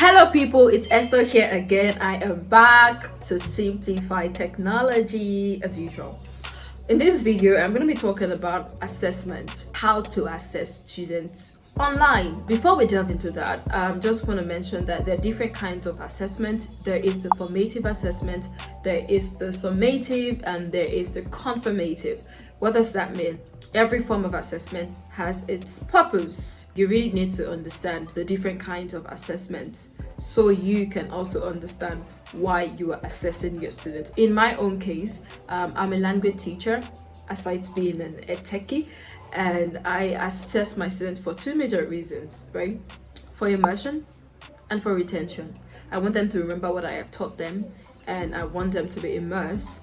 Hello people, it's Esther here again. I am back to simplify technology as usual. In this video, I'm going to be talking about assessment, how to assess students online. Before we delve into that, I just want to mention that there are different kinds of assessment. There is the formative assessment, there is the summative, and there is the confirmative. What does that mean? Every form of assessment has its purpose. You really need to understand the different kinds of assessments so you can also understand why you are assessing your students. In my own case, I'm a language teacher, aside being an edtechie, and I assess my students for two major reasons, right? For immersion and for retention. I want them to remember what I have taught them, and I want them to be immersed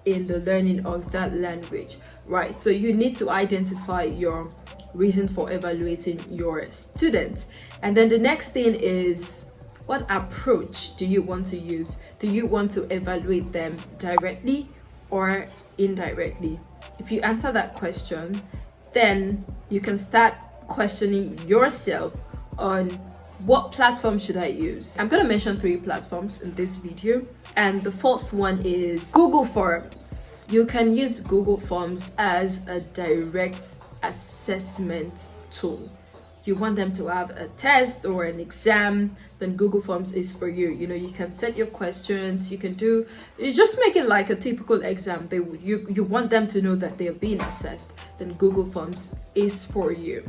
in the learning of that language, right? So you need to identify your reason for evaluating your students. And then the next thing is, what approach do you want to use? Do you want to evaluate them directly or indirectly? If you answer that question, then you can start questioning yourself on what platform should I use. I'm going to mention 3 platforms in this video, and the first one is Google Forms. You can use Google Forms as a direct assessment tool. You want them to have a test or an exam, then Google Forms is for you. You know, you can set your questions, you just make it like a typical exam. You want them to know that they're being assessed, then Google Forms is for you.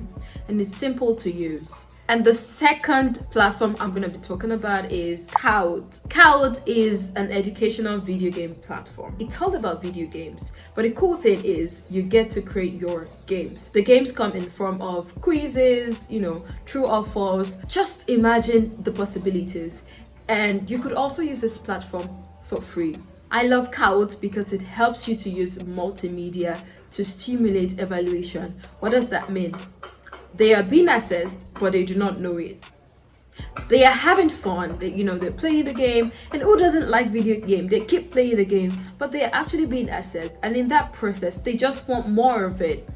And it's simple to use. And the second platform I'm going to be talking about is Kahoot. Kahoot is an educational video game platform. It's all about video games, but the cool thing is you get to create your games. The games come in form of quizzes, true or false. Just imagine the possibilities. And you could also use this platform for free. I love Kahoot because it helps you to use multimedia to stimulate evaluation. What does that mean? They are being assessed, but they do not know it. They are having fun. They're playing the game. And who doesn't like video game? They keep playing the game, but they are actually being assessed. And in that process, they just want more of it.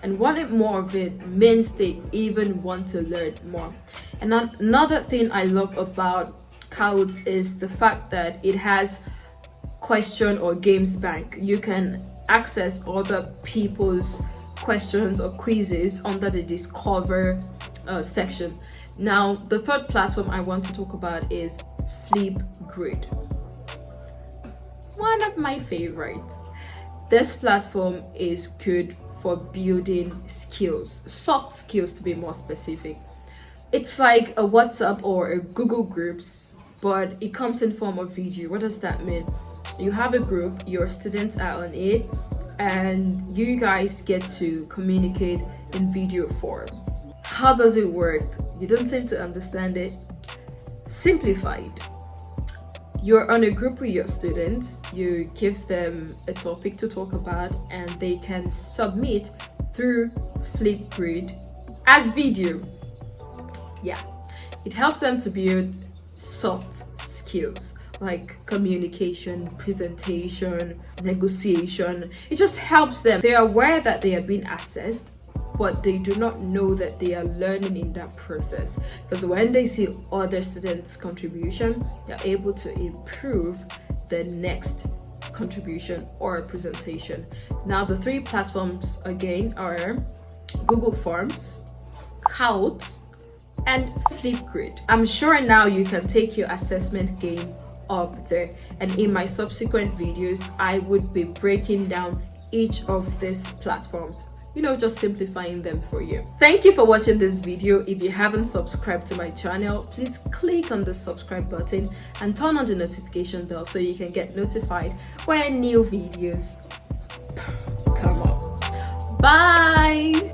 And wanting more of it means they even want to learn more. And another thing I love about Kahoot is the fact that it has question or games bank. You can access other people's questions or quizzes under the Discover section. Now, the third platform I want to talk about is Flipgrid. One of my favorites. This platform is good for building skills, soft skills to be more specific. It's like a WhatsApp or a Google Groups, but it comes in form of video. What does that mean? You have a group, your students are on it, and you guys get to communicate in video form. How does it work? You don't seem to understand it. Simplified. You're on a group with your students, you give them a topic to talk about, and they can submit through Flipgrid as video. Yeah, it helps them to build soft skills like communication, presentation, negotiation. It just helps them. They are aware that they are being assessed, but they do not know that they are learning in that process. Because when they see other students' contribution, they're able to improve the next contribution or presentation. Now, the 3 platforms again are Google Forms, Kahoot, and Flipgrid. I'm sure now you can take your assessment game up there, and in my subsequent videos I would be breaking down each of these platforms, just simplifying them for you. Thank you for watching this video. If you haven't subscribed to my channel, please click on the subscribe button and turn on the notification bell so you can get notified when new videos come up. Bye.